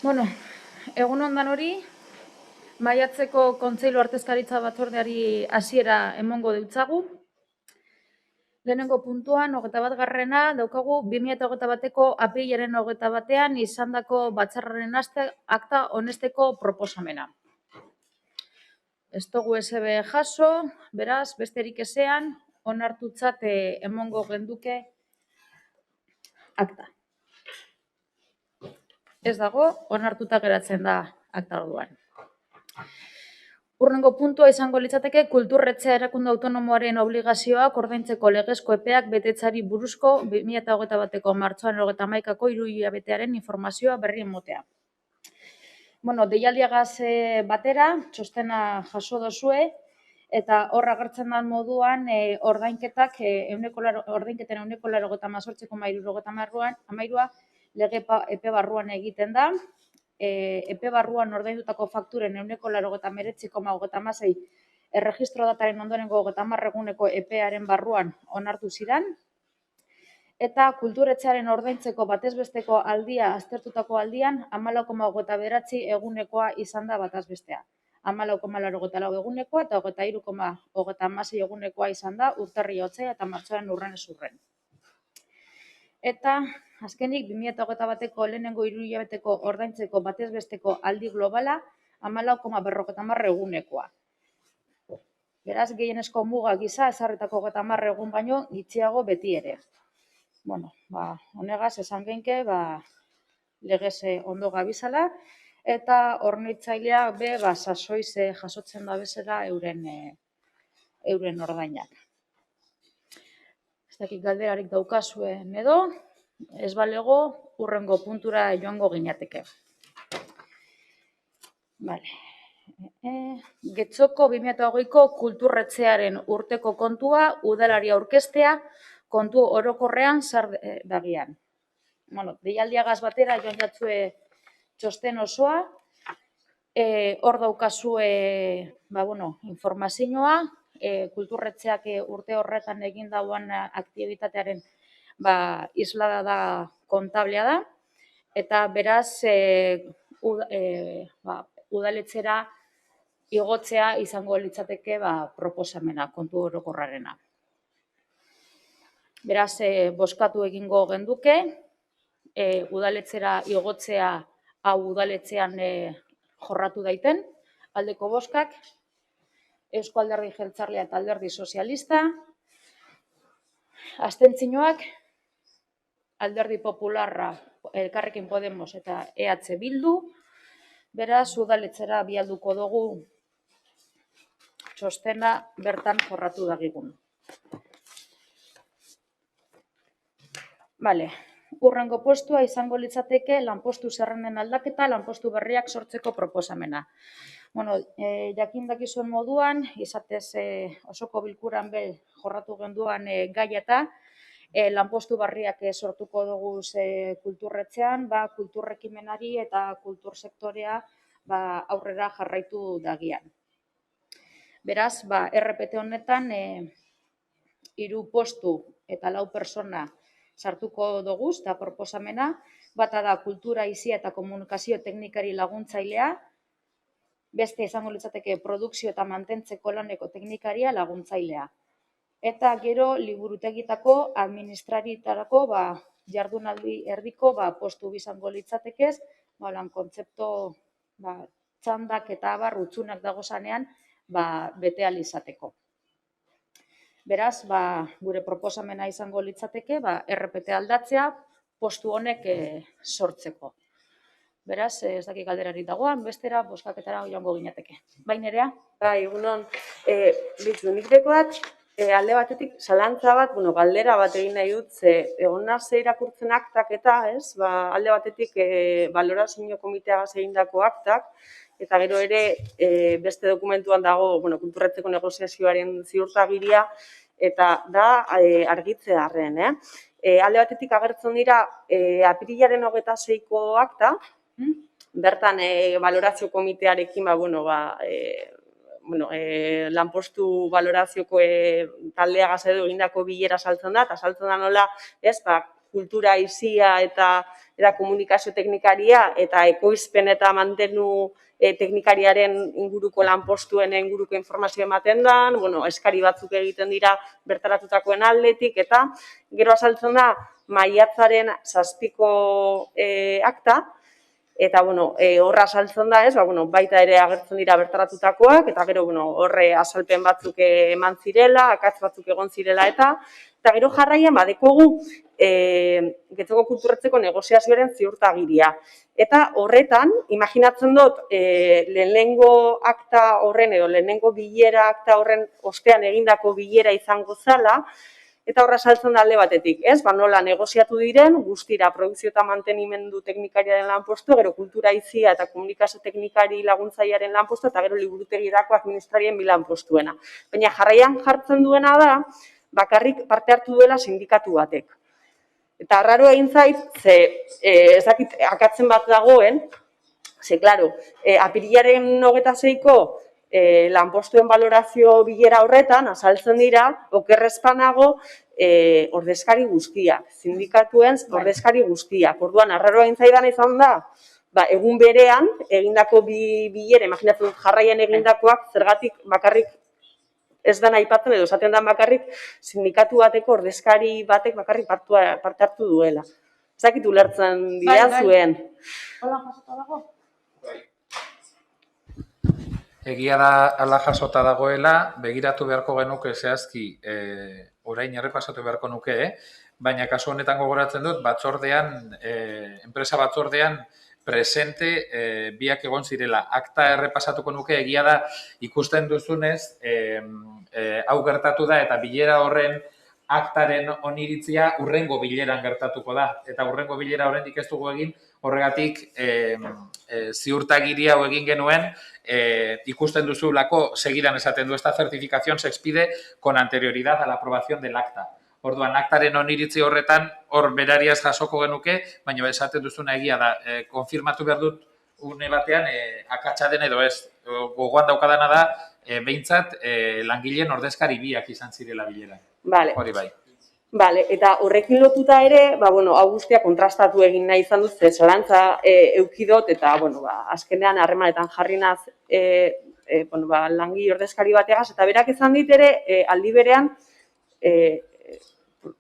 Bueno, egun ondan hori, maiatzeko kontseilu artezkaritza batzordeari hasiera emongo deutzagu. Lehenengo puntuan, 21. daukagu 2021ko apirilaren 21 izandako batzarraren akta onesteko proposamena. Ez dugu SB jaso, beraz, besterik ezean, onartutzat emongo genduke akta. Ez dago, onartuta geratzen da akta orduan. Hurrengo puntua izango litzateke kulturretzea erakunde autonomoaren obligazioak ordaintzeko legezko epeak betetzari buruzko 2021ko martxoaren 31ko 3 hilabetearen informazioa berri emotea. Bueno, deialdiagaz batera, txostena jaso dozue, eta hor agertzen den moduan ordainketen 80,73,13,13 lege epe barruan egiten da. Epe barruan ordaindutako fakturen 89,36 erregistro dataren ondorengo 30 eguneko epearen barruan onartu ziren, eta kulturetxearen ordaintzeko batezbesteko aldia aztertutako aldian 14,29 egunekoa izan da batezbestea. 14,84 egunekoa eta 23,26 egunekoa izan da urtarrila, otsaila eta martxoaren urrenez urren. Eta azkenik 2021ko lehenengo 3 hilabeteko ordaintzeko batezbesteko aldi globala 14,50 egunekoa. Beraz, gehienezko muga gisa ezarritako 30 egun baino gitxiago beti ere. Bueno, honegaz esan genke, legez ondo gabizala, eta hornitzailea be sasoiz jasotzen da bezala euren ordainak. Ez dakit galderarik daukazuen edo, ez balego hurrengo puntura joango ginateke. Getxoko 2020ko kulturretxearen urteko kontua udalari aurkeztea kontu orokorrean sar dagian. Bueno, deialdiagaz batera joan jatzue txosten osoa, hor daukazue informazioa, kulturretxeak urte horretan egin dauan aktibitatearen islada da kontablea da, eta beraz udaletxera igotzea izango litzateke proposamena kontu orokorrarena. Beraz, bozkatu egingo genduke, udaletxera igotzea hau udaletxean jorratu daiten, aldeko bozkak, Eusko Alderdi Jeltzalea eta Alderdi Sozialista, abstentzioak, Alderdi Popularra, Elkarrekin Podemos eta EH Bildu, beraz, udaletxera bialduko dugu txostena bertan jorratu dagigun. Hurrengo postua izango litzateke lanpostu zerrenden aldaketa, lanpostu berriak sortzeko proposamena. Jakin dakizuen moduan, izatez osoko bilkuran jorratu genduan gaia eta lanpostu berriak sortuko dugu kulturretxean, kulturrekimenari eta kultur sektorea aurrera jarraitu dagian. Beraz, RPT honetan 3 postu eta 4 persona sartuko dugu eta proposamena, bata da kultura, aisia eta komunikazio teknikari laguntzailea, beste izango litzateke produkzio eta mantentzeko laneko teknikaria laguntzailea. Eta gero liburutegitako administraritarako jardunaldi erdiko postu izango litzatekez, lan kontzepto txandak eta utzunak dagozanean bete ahal izateko. Beraz, gure proposamena izango litzateke, RPT aldatzea postu honek sortzeko. Beraz, ez dakik galderarik dagoan, bestera, bozkaketara joango ginateke. Bai, Nerea? Egunon, nik dekoat, alde batetik, zalantza bat, galdera bat egin nahi dut, egon naze irakurtzen aktak eta, alde batetik, balorazio komiteagaz egindako aktak, eta gero ere beste dokumentuan dago kulturretzeko negoziazioaren ziurtagiria, eta da argitzearren. Alde batetik agertzen dira apirilaren 26ko akta, bertan balorazio komitearekin lanpostu balorazioko taldeagaz edo egindako bilera saltzen da, eta saltzen da nola kultura, aisia eta eta komunikazio teknikaria eta ekoizpen eta mantenu teknikariaren inguruko lanpostuen inguruko informazio ematen da, eskari batzuk egiten dira bertaratutakoen aldetik, eta gero azaltzen da maiatzaren 7ko akta, eta horra azaltzen da ez, baita ere agertzen dira bertaratutakoak, eta gero horre azalpen batzuk eman zirela, akatz batzuk egon zirela, eta gero jarraian badekogu Getxoko Kulturretzeko negoziazioaren ziurtagiria. Eta horretan, imaginatzen dut, lehenengo akta horren edo lehenengo bilera akta horren ostean egindako bilera izango zala, eta horra saltzen da alde batetik, ez? Nola negoziatu diren, guztira produkzio eta mantenimendu teknikariaren lanpostu, gero kultura izia eta komunikazio teknikari laguntzailearen lanpostu, eta gero liburutegirako administrarien bi lanpostuena. Baina jarraian jartzen duena da, bakarrik parte hartu duela sindikatu batek. Eta arraro egin zait, ez dakit akatzen bat dagoen, klaro, apirilaren 26ko lanpostuen balorazio bilera horretan, azaltzen dira, okerrezpanago ordezkari guztiak, sindikatuen ordezkari guztiak. Orduan, arraro egin zaidan izan da, egun berean, egindako bilera, imaginatzen dut jarraian egindakoak, zergatik bakarrik ez da aipatzen edo esaten da bakarrik sindikatu bateko ordezkari batek bakarrik parte hartu duela. Ez dakit ulertzen dira zuen. Hola, jasota dago? Egia da ala jasota dagoela, begiratu beharko genuke zehazki, orain errepasatu beharko nuke, baina kasu honetan gogoratzen dut, batzordean, enpresa batzordean, presente biak egon zirela. Akta errepasatuko nuke, egia da ikusten duzunez, hau gertatu da eta bilera horren aktaren oniritzia urrengo bileran gertatuko da. Eta urrengo bilera oraindik ez dugu egin, horregatik ziurtagiria hau egin genuen, ikusten duzulako segidan esaten du, esta certificación se expide con anterioridad a la aprobación del acta. Orduan, aktaren oniritzi horretan, hor berariaz jasoko genuke, baina esaten duzuna egia da, konfirmatu behar dut une batean, akatsa den edo ez, gogoan daukadana da, behintzat, langileen ordezkari biak izan zirela bilera. Hori bai. Bale, eta horrekin lotuta ere, hau guztia kontrastatu egin nahi izan dut, zalantza eukidot, eta, azkenean harremanetan jarri naz, langile ordezkari bategaz, eta berak izan dit ere, aldi berean,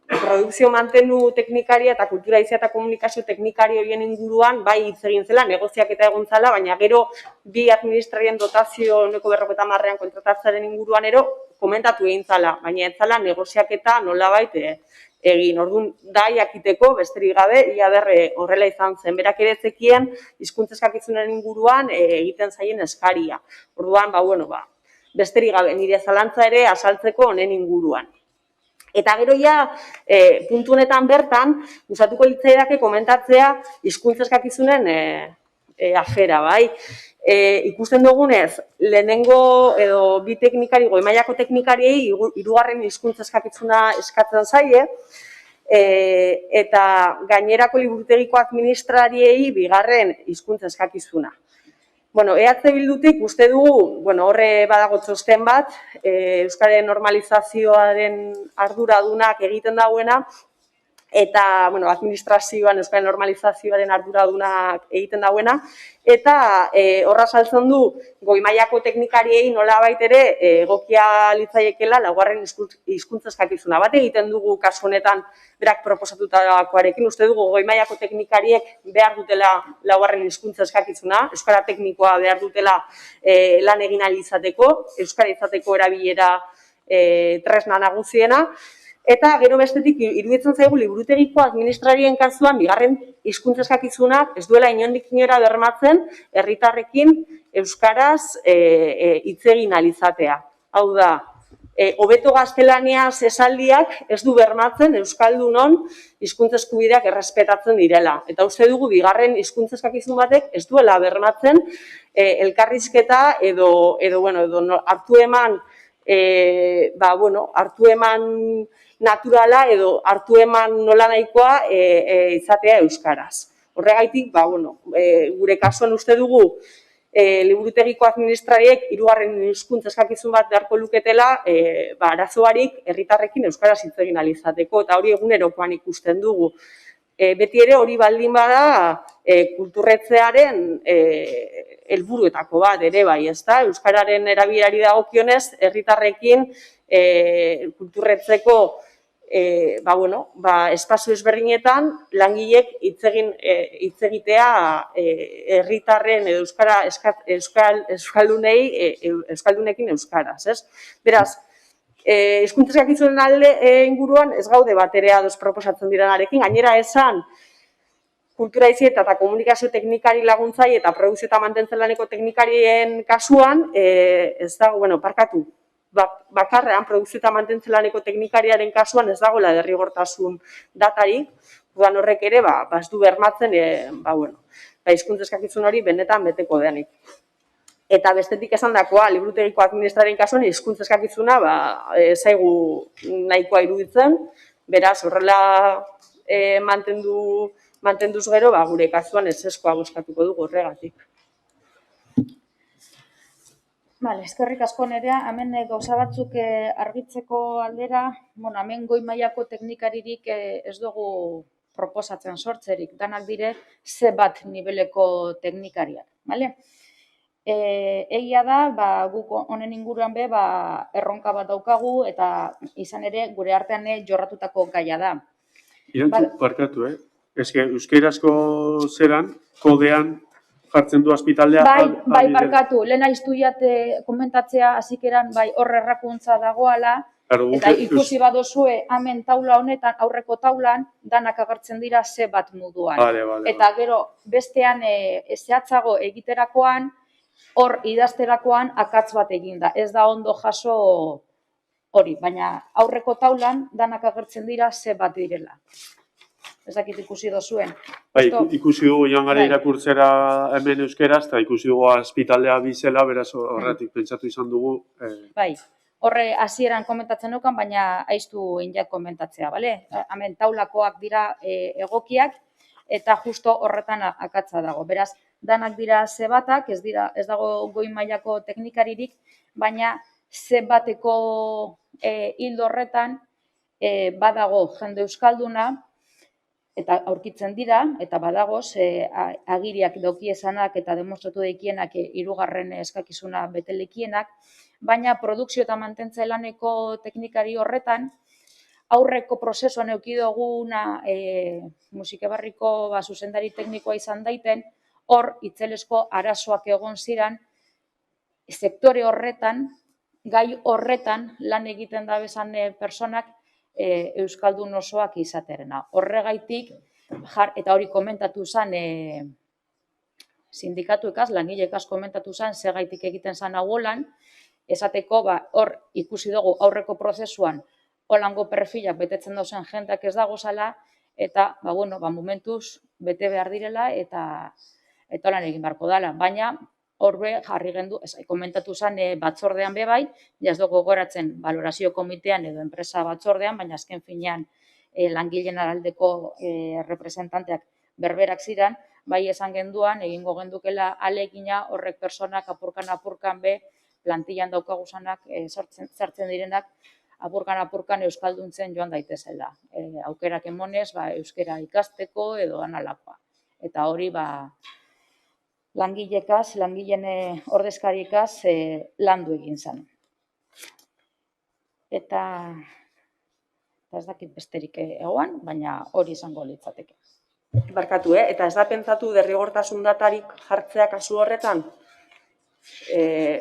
produkzio mantenu teknikaria eta kultura izia eta komunikazio teknikari horien inguruan bai hitz egin zela, negoziaketa egon zela, baina gero bi administrarien dotazio 150 kontratatzearen inguruan komentatu egin zela, baina ez zela negoziaketa nolabait egin. Orduan da jakiteko besterik gabe ia berre horrela izan zen. Berak ere zekien hizkuntza eskakizunen inguruan egiten zaien eskaria. Orduan besterik gabe nire zalantza ere azaltzeko honen inguruan. Eta gero puntu honetan bertan, gustatuko litzaidake komentatzea hizkuntza eskakizunen afera, bai. Ikusten dugunez, lehenengo edo bi teknikari, goi mailako teknikariei hirugarren hizkuntza eskakizuna eskatzen zaie, eta gainerako liburutegiko administrariei bigarren hizkuntza eskakizuna. EH Bildutik uste dugu, horre badago txosten bat, euskararen normalizazioaren arduradunak egiten dauena, eta administrazioan euskararen normalizazioaren arduradunak egiten dauena, eta horra saltzen du goi mailako teknikariei nolabait ere egokia litzaiekela laugarren hizkuntza eskakizuna. Bat egiten dugu kasu honetan berak proposatutakoarekin, uste dugu goi mailako teknikariek behar dutela laugarren hizkuntza eskakizuna, euskara teknikoa behar dutela lan egin ahal izateko, euskara izateko erabilera tresna nagusiena. Eta gero bestetik iruditzen zaigu liburutegiko administrarien kasuan bigarren hizkuntza eskakizunak ez duela inondik inora bermatzen herritarrekin euskaraz hitz egin ahal izatea. Hau da, hobeto gaztelaniaz esaldiak ez du bermatzen euskaldunon hizkuntza eskubideak errespetatzen direla. Eta uste dugu bigarren hizkuntza eskakizun batek ez duela bermatzen elkarrizketa edo hartu eman naturala edo hartu eman nola nahikoa izatea euskaraz. Horregaitik, gure kasuan uste dugu liburutegiko administrariek hirugarren hizkuntza eskakizun bat beharko luketela arazoarik herritarrekin euskaraz hitz egin ahal izateko, eta hori egunerokoan ikusten dugu. beti ere hori baldin bada kulturretzearen helburuetako bat ere bai, ezta? Euskararen erabilerari dagokionez, herritarrekin kulturretzeko espazio ezberdinetan langileek hitz egitea herritarren edo euskaldunekin euskaraz, ez? Beraz, hizkuntza eskakizunen alde inguruan ez gaude batere ados proposatzen direnarekin, gainera esan kultura izieta eta komunikazio teknikari laguntzai eta produkzio eta mantentzen laneko teknikarien kasuan, ez dago, parkatu, bakarrean produkzio eta mantentzen laneko teknikariaren kasuan ez dagoela derrigortasun datarik, horrek ere, ez du bermatzen, hizkuntza eskakizun hori benetan beteko denik. Eta bestetik esan dakoa, liburutegiko administraren kasuan, hizkuntza eskakizuna zaigu nahikoa iruditzen, beraz, horrela mantenduz gero, gure kasuan ezeskoa bozkatuko dugu horregatik. Eskerrik asko Nerea, hemen gauza batzuk argitzeko aldera, hemen goi mailako teknikaririk ez dugu proposatzen sortzerik, danak dire C1 niveleko teknikariak, bale? Egia da, guk honen inguruan erronka bat daukagu eta izan ere gure artean jorratutako gaia da. Irantzu, barkatu, euskeirazko zeran, kodean jartzen du azpitaldea. Bai, barkatu, lehen aiztuiat komentatzea hasikeran hor errakuntza dagoala, eta ikusi badozue hemen taula honetan, aurreko taulan, danak agertzen dira C1 moduan. Eta gero, bestean zehatzago egiterakoan, hor idazterakoan akatz bat eginda. Ez da ondo jaso hori, baina aurreko taulan danak agertzen dira C1 direla. Ez dakit ikusi dozuen. Ikusi dugu joan gara irakurtzera hemen euskeraz, eta ikusi dugu azpitaldea bizela, beraz horretik pentsatu izan dugu. Bai, horre hasieran komentatzen nukan, baina aiztu injak komentatzea, bale? Hemen taulakoak dira egokiak, eta justo horretan akatza dago. Beraz, danak dira C1-ak, ez dago goi mailako teknikaririk, baina C1-eko hildo horretan badago jende euskalduna, eta aurkitzen dira, eta badagoz, agiriak daukiezanak eta demostratu daikienak hirugarren eskakizuna betelekienak, baina produkzio eta mantentze laneko teknikari horretan, aurreko prozesuan eduki duguna musikebarriko zuzendari teknikoa izan daiten, hor itzelesko arazoak egon ziren, sektore horretan, gai horretan lan egiten da bezan personak euskaldun osoak izaterena. Horregaitik, eta hori komentatu zen sindikatuekaz, langileekaz komentatu zen, segaitik egiten zen hau holan, esateko hor ikusi dugu aurreko prozesuan holango perfilak betetzen dauzen jendeak ez dagozala, eta momentuz bete behar direla eta lan egin beharko dela. Baina horbe jarri gendu, komentatu zen batzordean bai, ez dugu gogoratzen balorazio komitean edo enpresa batzordean, baina azken finean langileen araldeko representanteak berberak ziren, bai esan genduan, egingo gendukela alegina horrek personak apurkan plantillan daukaguzanak sartzen direnak, apurkan euskalduntzen joan daitezela. Aukerak emonez, euskera ikasteko edo analakoa. Eta hori, langilekaz, langileen ordezkarikaz landu egin zen. Eta ez dakit besterik egoan, baina hori izango litzateke. Barkatu, eta ez da pentsatu derrigortasun datarik jartzea kasu horretan?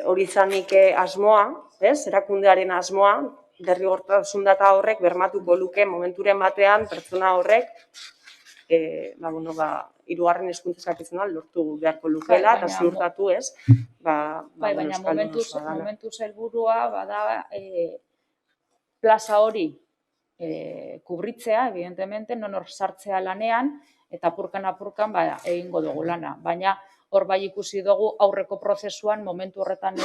Hori izanik asmoa, erakundearen asmoa, derrigortasun data horrek bermatuko luke momenturen batean pertsona horrek hirugarren hizkuntza eskakizuna lortu beharko lukeela eta ziurtatu ez. Baina momentuz helburua bada plaza hori kubritzea, evidentemente, non hor sartzea lanean eta apurkan egingo dugu lana. Baina hor bai ikusi dugu aurreko prozesuan, momentu horretan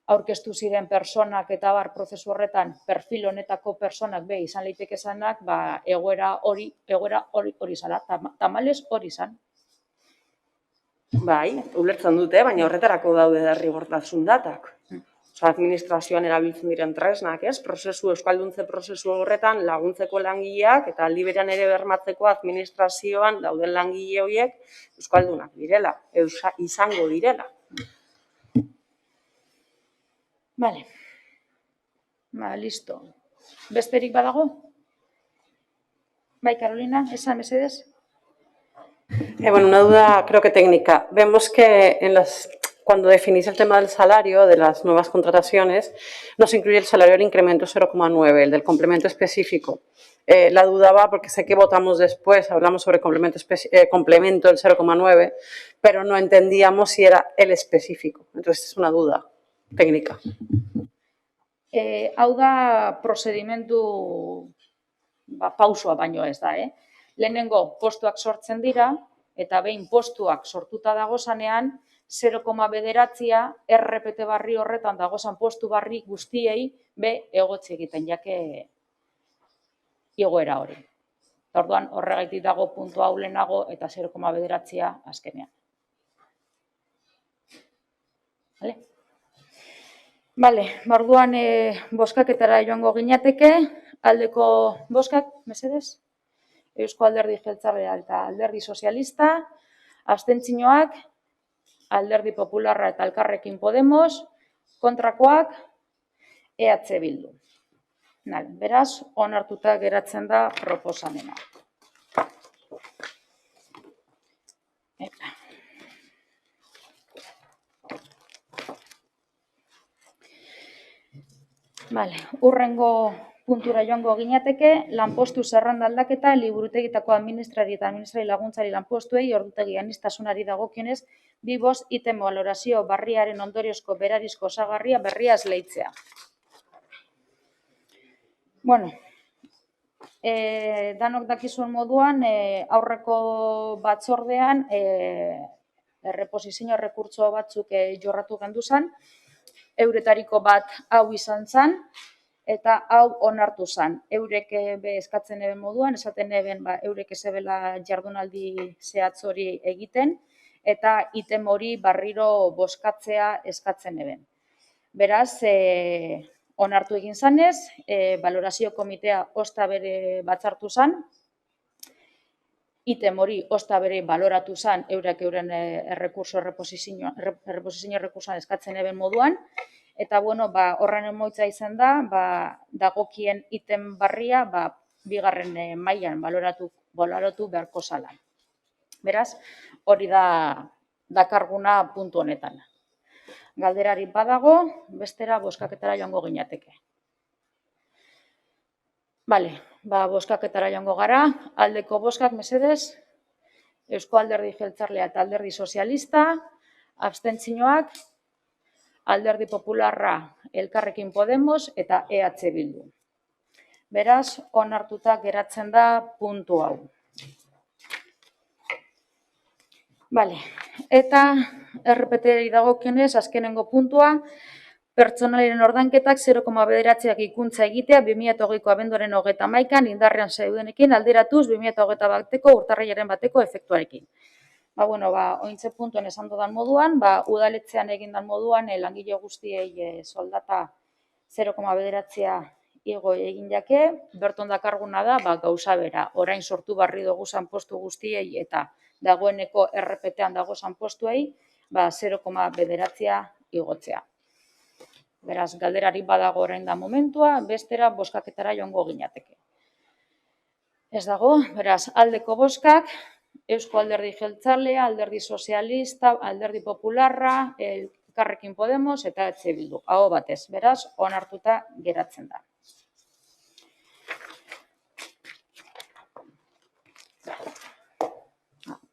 aurkeztu ziren personak eta prozesu horretan perfil honetako personak izan liteke zanak, egoera hori zala, tamalez hori zan. Bai, ulertzen dute, baina horretarako daude derrigortasun datak. administrazioan erabiltzen diren tresnak, ez? Euskalduntze prozesu horretan laguntzeko langileak eta aldi berean ere bermatzeko administrazioan dauden langile horiek euskaldunak direla, izango direla. Vale. Listo. Besterik badago? Bai, Carolina, esan mesedez? Bueno, una duda creo que técnica. Vemos que cuando definís el tema del salario de las nuevas contrataciones, nos incluye el salario del incremento 0,9, el del complemento específico. La duda va porque sé que votamos después, hablamos sobre complemento del 0,9, pero no entendíamos si era el específico. Entonces es una duda técnica. Hau da prozedimentu pausoa baino ez da, Lehenengo postuak sortzen dira, eta behin postuak sortuta dagozanean, 0,9 RPT barri horretan dagozan postu barri guztiei egotzi egiten jake igoera hori. Orduan horregaitik dago puntu hau lehenago eta 0,9 azkenean. Orduan bozkaketara joango ginateke, aldeko bozkak, mesedez? Eusko Alderdi Jeltzalea eta Alderdi Sozialista, abstentzioak, Alderdi Popularra eta Elkarrekin Podemos, kontrakoak, EH Bildu. Beraz, onartuta geratzen da proposamena. Hurrengo puntura joango ginateke, lanpostu zerrenda aldaketa, liburutegitako administrari eta administrari laguntzari lanpostuei ordutegi aniztasunari dagokionez, 2 item balorazio barriaren ondoriozko berarizko osagarria berria esleitzea. Danok dakizuen moduan, aurreko batzordean, erreposizio errekurtso batzuk jorratu genduzan, euretariko bat hau izan zen, eta hau onartu zen. Eurek eskatzen eben moduan, esaten eben eurek ezebela jardunaldi zehatz hori egiten, eta item hori barriro bozkatzea eskatzen eben. Beraz, onartu egin zanez, balorazio komitea osta bere batzartu zen, item hori osta bere baloratu zen eurek euren erreposizio errekursoan eskatzen eben moduan, eta horren emaitza izan da, dagokien item barria bigarren mailan baloratu beharko zala. Beraz, hori da dakarguna puntu honetan. Galderari badago, bestera bozkaketara joango ginateke. Bozkaketara joango gara, aldeko bozkak mesedez, Eusko Alderdi Jeltzalea eta Alderdi Sozialista, abstentzioak, Alderdi Popularra, Elkarrekin Podemos eta EH Bildu. Beraz, onartuta geratzen da puntu hau. Eta RPT-ri dagokionez, azkenengo puntua, pertsonalen ordainketak 0,9ak ikuntza egitea 2008ko abenduaren 31an indarrean zeudenekin alderatuz 2021ko urtarrilaren 1 efektuarekin. Ointze puntuen esan dudan moduan, udaletzean egindan moduan, langile guztiei soldata 0,9 igo egin jake, berton dakarguna da, gauza bera, orain sortu barri doguzan postu guztiei eta dagoeneko RPT-an dagozan postuei, 0,9 igotzea. Beraz, galderari badago orain da momentua, bestera bozkaketara joango ginateke. Ez dago, beraz, aldeko bozkak, Eusko Alderdi Jeltzalea, Alderdi Sozialista, Alderdi Popularra, Elkarrekin Podemos eta EH Bildu. Aho batez, beraz, onartuta geratzen da.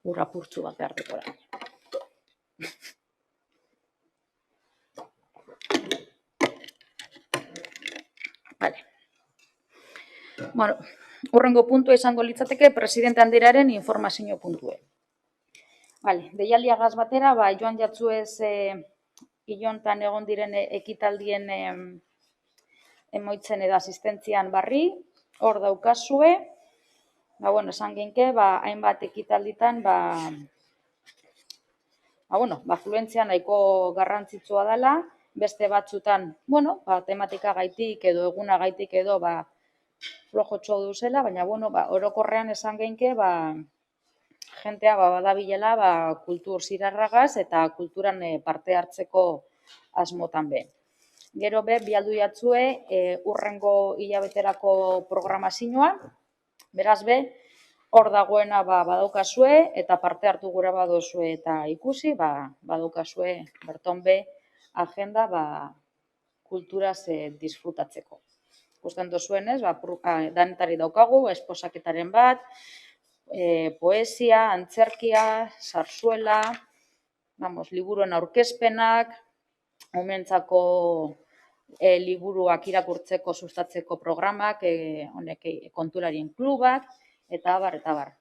Urrapurtzu bat behar dut orain. Hurrengo puntua izango litzateke presidente handiraren informazio puntue. Deialdiagaz batera, joan jatzuez ilontan egon diren ekitaldien emoitzen edo asistentzian barri, hor daukazue, esan genke, hainbat ekitalditan, fluentzia nahiko garrantzitsua dela, beste batzutan, bueno, tematika gaitik edo eguna gaitik edo, flojotxo duzela, baina, bueno, orokorrean esan geinke, jentea badabilela kultur zirarragaz eta kulturan parte hartzeko asmotan be. Gero bialdu jatzue urrengo hilabeterako programazioa, beraz hor dagoena badaukazue eta parte hartu gura badozue eta ikusi, badaukazue berton agenda kulturaz disfrutatzeko. Ikusten dozuenez, danetari daukagu, esposaketaren bat, poesia, antzerkia, sarsuela, liburuen aurkezpenak, umentzako liburuak irakurtzeko sustatzeko programak, kontularien klubak, eta abar, eta abar.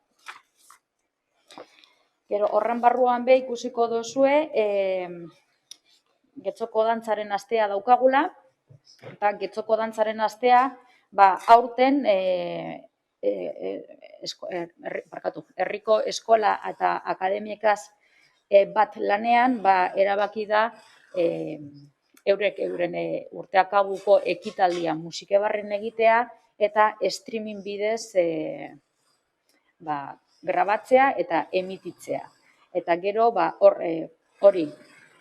Gero, horren barruan ikusiko dozue, Getzoko dantzaren astea daukagula, eta Getzoko dantzaren astea, aurten herriko eskola eta akademiekaz bat lanean, erabaki da euren urteakabuko ekitaldia musikebarren egitea eta streaming bidez grabatzea eta emititzea. Eta gero, hori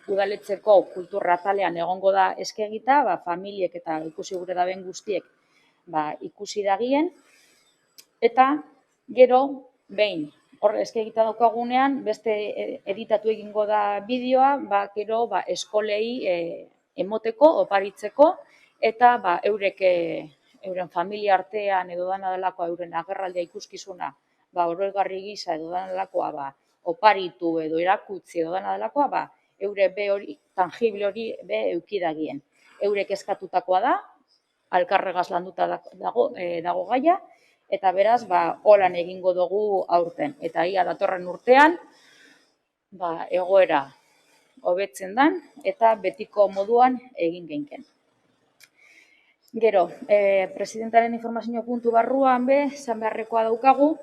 udaletxeko kultura atalean egongo da eskegita, familiek eta ikusi gure daben guztiek ikusi dagien, eta gero, behin, hor eskegita daukagunean, beste editatu egingo da bideoa, gero eskolei emoteko, oparitzeko, eta euren familia artean edo dana delakoa, euren agerraldea ikuskizuna, oroigarri gisa edo dana delakoa, oparitu edo erakutzi edo dana delakoa, eure hori, tangible hori eukidagien. Eurek eskatutakoa da, alkarregaz landuta dago gaia, eta beraz, holan egingo dugu aurten. Eta ia datorren urtean, egoera hobetzen dan, eta betiko moduan egin geinken. Gero, presidentaren informazio puntu barruan zan beharrekoa daukagu,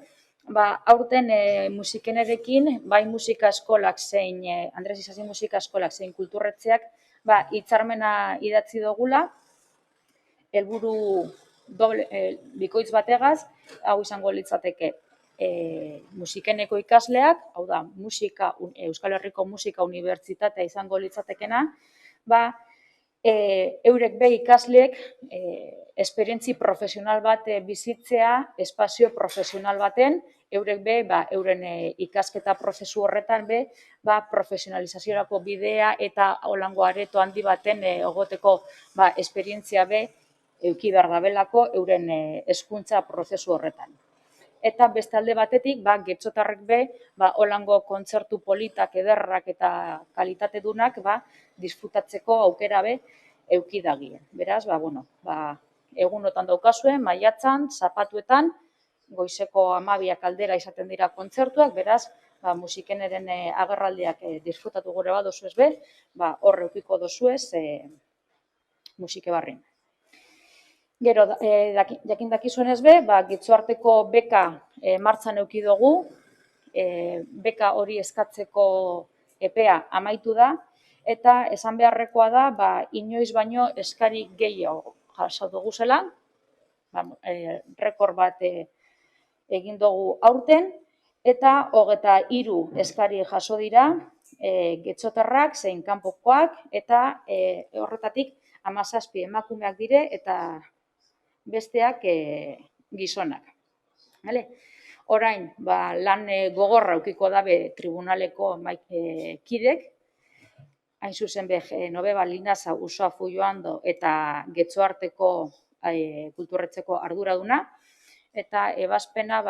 aurten musikenerekin, bai musika eskolak zein, Andres Isasi musika eskolak zein kulturretzeak, hitzarmena idatzi dugula, helburu bikoitz bategaz, hau izango litzateke musikeneko ikasleak, hau da, Euskal Herriko Musika Unibertsitatea izango litzatekena, eurek ikasleek esperientzi profesional bat bizitzea, espazio profesional baten, eurek euren ikasketa prozesu horretan profesionalizaziorako bidea eta holango areto handi baten egoteko esperientzia euki behar dabelako euren hezkuntza prozesu horretan. Eta beste alde batetik, getxotarrek holango kontzertu politak, ederrak eta kalitate dunak disfrutatzeko aukera euki dagien. Beraz, egunotan daukazuen, maiatzan, zapatuetan, goizeko 12 aldera izaten dira kontzertuak, beraz, musikeneren agerraldiak disfrutatu gure badozuez hor eukiko dozuez musike barrin. Gero, jakin dakizuenez Getxoarteko beka martxan euki dugu, beka hori eskatzeko epea amaitu da, eta esan beharrekoa da, inoiz baino eskari gehiago jaso dugu zela, rekord bat egin dugu aurten, eta 23 eskari jaso dira, getxotarrak, zein kanpokoak, eta horretatik 17 emakumeak dire, eta besteak gizonak. Orain, lan gogorra eukiko dabe tribunaleko kidek, hain zuzen Nobeba Linaza, Usoa Fulloando eta Getxoarteko kulturretzeko arduraduna, eta ebazpena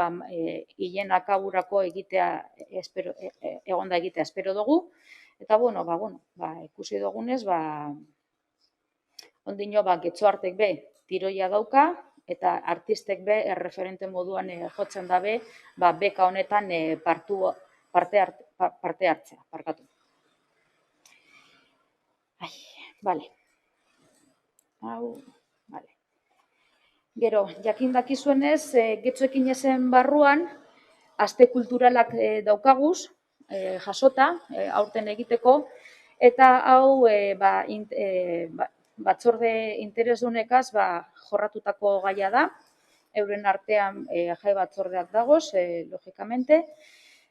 hilen akaburako egonda egitea espero dugu, eta ikusi dugunez, ondino Getxoartek tiroia dauka, eta artistek erreferente moduan jotzen dabe, beka honetan parte hartzea, parkatu. Gero, jakin dakizuenez, Getxoekin ezen barruan, aste kulturalak daukaguz, jasota, aurten egiteko, Eta hau batzorde interesdunekaz jorratutako gaia da, euren artean jai batzordeak dagoz, logikamente,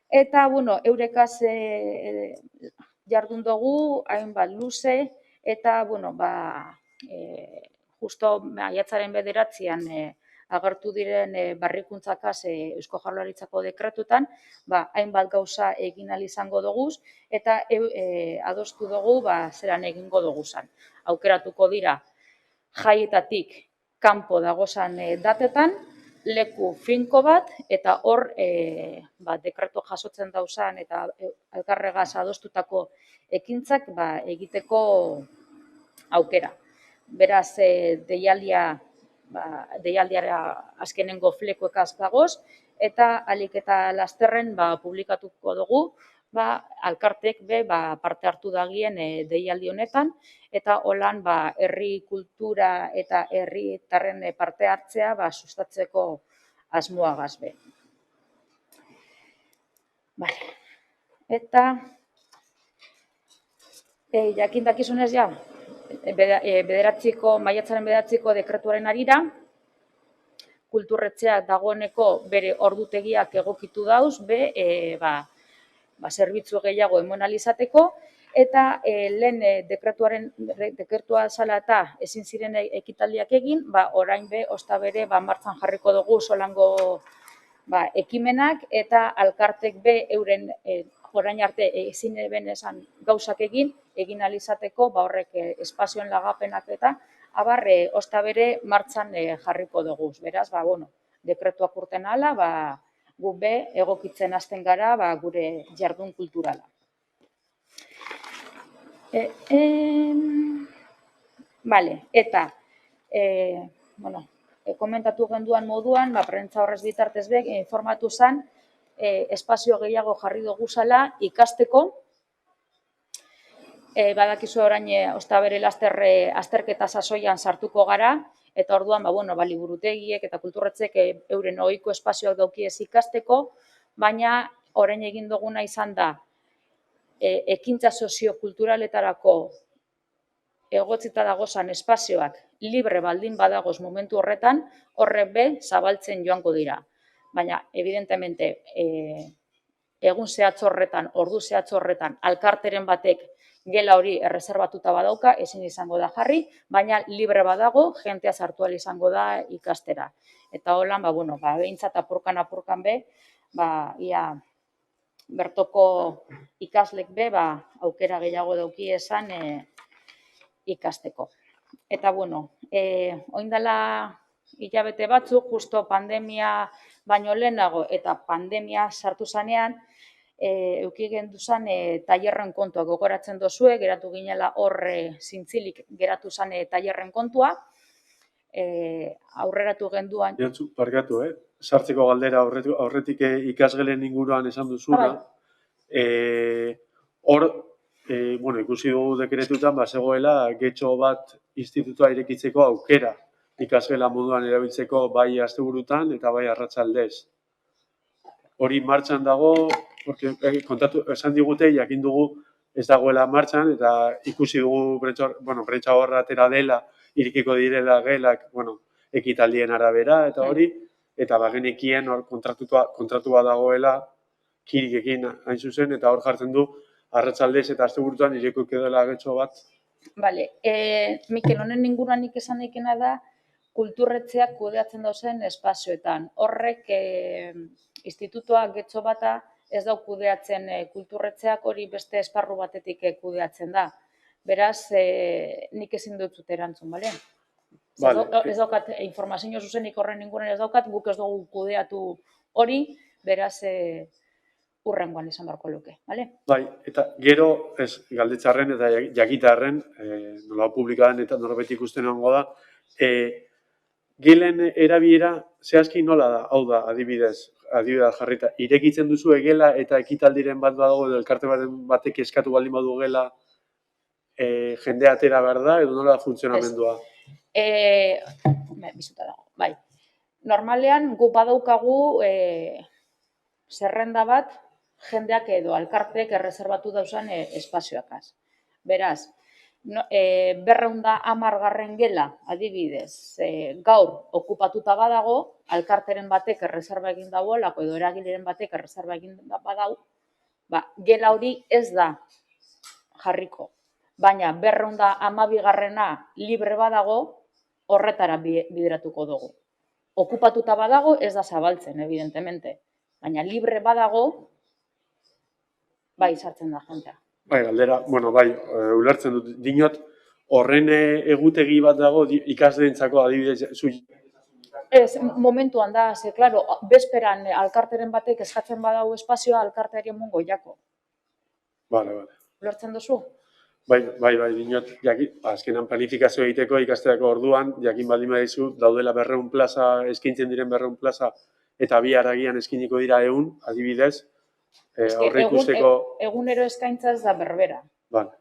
eta, eurekaz jardun dugu, hainbat luze, eta, justo maiatzaren 9 agertu diren barrikuntzakaz Eusko Jaurlaritzako dekretutan, hainbat gauza egin ahal izango dugu, eta adostu dugu zelan egingo duguzan. Aukeratuko dira jaietatik kanpo dagozan datetan, leku finko bat, eta hor dekretu jasotzen dauzan eta elkarregaz adostutako ekintzak egiteko aukera. Beraz, deialdiara azkenengo flekuekaz dagoz, eta alik eta lasterren publikatuko dugu, alkartek parte hartu dagien deialdi honetan, eta holan herri kultura eta herritarren parte hartzea sustatzeko asmoagaz be. Eta jakin dakizunez maiatzaren 9ko dekretuaren arira, kulturretxeak dagoeneko bere ordutegiak egokitu dauz, zerbitzu gehiago emon ahal izateko, eta lehen dekretua zala eta ezin ziren ekitaldiak egin, orain osta bere martxan jarriko dugu solango ekimenak, eta alkartek euren orain arte ezin eben esan gauzak egin ahal izateko, horrek espazioen lagapenak eta osta bere martxan jarriko dugu. Beraz, dekretuak urten ahala, gu egokitzen hasten gara gure jardun kulturala. Eta, komentatu genduan moduan, prentza horrez bitartez informatu zen, espazio gehiago jarri dugu zala ikasteko, badakizu orain osta bere lasterre azterketa sasoian sartuko gara, eta orduan, liburutegiek eta kulturretzek euren ohiko espazioak daukiez ikasteko, baina orain egin duguna izan da, ekintza soziokulturaletarako egotzita dagozan espazioak libre baldin badagoz momentu horretan, horrek zabaltzen joango dira. Baina, evidentemente, egun zehatz horretan, ordu zehatz horretan, alkarteren batek gela hori erreserbatuta badauka, ezin izango da jarri, baina libre badago, jentea sartu ahal izango da ikastera. Eta holan, behintzat apurkan ia bertoko ikaslek aukera gehiago dauki esan ikasteko. Eta, oin dela hilabete batzuk, justo pandemia baino lehenago eta pandemia sartu zanean, euki genduzan tailerren kontua gogoratzen dozue, geratu ginela horre zintzilik geratu zan tailerren kontua, aurreratu genduan. Barkatu, sartzeko galdera aurretik ikasgelen inguruan esan duzuna. Hor, ikusi dugu dekretutan, zegoela getxo bat institutua irekitzeko aukera ikasgela moduan erabiltzeko bai asteburutan eta bai arratsaldez. Hori martxan dago, esan digute, jakin dugu ez dagoela martxan, eta ikusi dugu prentsa horra atera dela, irekiko direla gelak, ekitaldien arabera, eta hori, eta bagenekien kontratua dagoela, kirikekin hain zuzen, eta hor jartzen du, arratsaldez eta asteburutan irekiko dela getxo bat. Mikel, honen inguruan nik esan daikena da, kulturretxeak kudeatzen dauzen espazioetan. Horrek institutoak getxo bata ez dau kudeatzen kulturretxeak, hori beste esparru batetik kudeatzen da. Beraz, nik ezin dut erantzun, bale? Ez daukat informazio zuzenik horren inguruan ez daukat, guk ez dugu kudeatu hori, beraz, urrengoan izan beharko luke, bale? Bai, eta gero, ez galdetzarren eta jakitarren, nola publikadan eta norbait ikusten egongo da, gelen erabilera zehazki nola da, hau da, adibidez jarrita, irekitzen duzu gela eta ekitaldiren bat badago edo elkarte batek eskatu baldin badu gela jendea atera behar da edo nola da funtzionamendua? Bizuta dago, bai. Normalean gu badaukagu zerrenda bat jendeak edo alkartek erreserbatu dauzan espazioakaz. Beraz, 210 gela, adibidez, gaur okupatuta badago, alkarteren batek erreserba egin dagoelako edo eragileren batek erreserba egin badau, gela hori ez da jarriko. Baina 212 libre badago, horretara bideratuko dugu. Okupatuta badago ez da zabaltzen, evidentemente. Baina libre badago, bai sartzen da jentea. Bai, galdera, ulertzen dut, dinot, horren egutegi bat dago ikasleentzako adibidez, Ez, momentuan da, ze, klaro, bezperan alkarteren batek eskatzen badau espazioa alkarteari emongo jako. Bale. Ulertzen duzu? Bai, dinot, azkenan planifikazio egiteko ikasteako orduan, jakin baldin badizu, daudela 200 plaza, eskaintzen diren 200 plaza, eta bi haragian eskiniko dira 100, adibidez, horre ikusteko... Egunero eskaintza ez da berbera. Bale.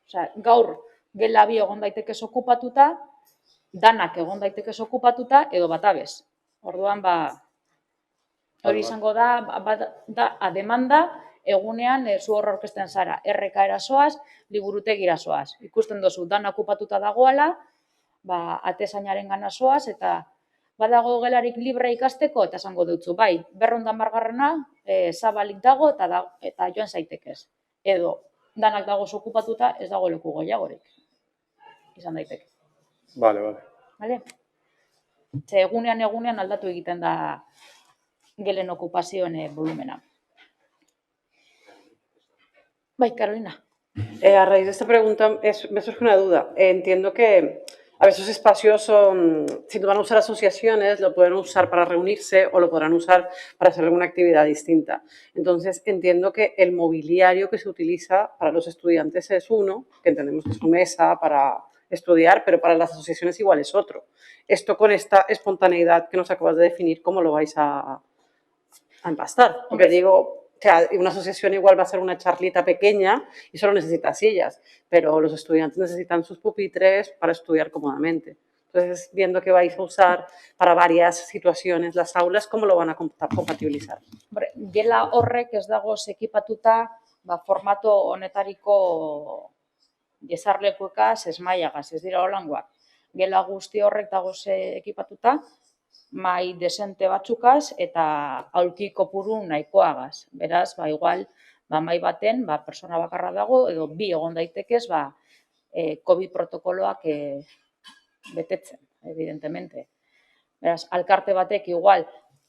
Osea, gaur gela bi egon daitekez okupatuta, danak egon daitekez okupatuta, edo batabez. Orduan, hori izango da demanda, egunean zu hor aurkezten zara, RK erasoaz, liburutegi erasoaz. Ikusten duzu, dana okupatuta dagoela, atezainaren gana soaz, eta badago gelarik libre ikasteko, eta esango dutzu, bai, 210 zabalik dago, eta joan zaitekez. Edo, danak dagoz okupatuta, ez dago leku gehiagorik. Izan daiteke. Bale. Ze egunean aldatu egiten da gelen okupazioen volumena. Bai, Carolina. A raíz de esta pregunta me surge una duda. Entiendo que a veces esos espacios si lo van a usar asociaciones, lo pueden usar para reunirse o lo podrán usar para hacer alguna actividad distinta. Entonces, entiendo que el mobiliario que se utiliza para los estudiantes es uno, que entendemos que es su mesa para estudiar, pero para las asociaciones igual es otro. Esto con esta espontaneidad que nos acabas de definir, ¿cómo lo vais a empastar? Porque digo... O sea, una asociación igual va a ser una charlita pequeña y solo necesita sillas, pero los estudiantes necesitan sus pupitres para estudiar cómodamente. Entonces, viendo que vais a usar para varias situaciones las aulas, ¿cómo lo van a compatibilizar? Gela horrek ez dagoz ekipatuta formato honetariko jesarlekuekaz, esmaiagaz, ez dira holangoak. Gela guzti horrek dagoz ekipatuta, mai desente batzukaz eta aulki kopuru nahikoagaz. Beraz, igual, mai baten, persona bakarra dago, edo bi egon daitekez, COVID protokoloak betetzen, evidentemente. Beraz, alkarte batek igual,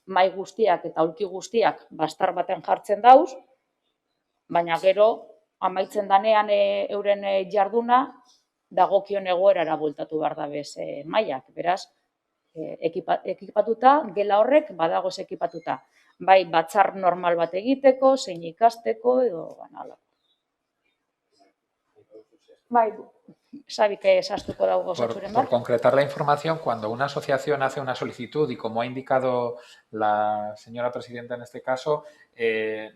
mai guztiak eta aulki guztiak bastar baten jartzen dauz, baina gero, amaitzen danean euren jarduna, dagokion egoerara bueltatu behar da bez maiak. Beraz, ekipatuta, gela horrek badagoz ekipatuta. Bai, batzar normal bat egiteko, zein ikasteko, edo banala. Bai, Xabik esastuko dago gozatzuren bat. Por concretar la información, cuando una asociación hace una solicitud y como ha indicado la señora presidenta en este caso,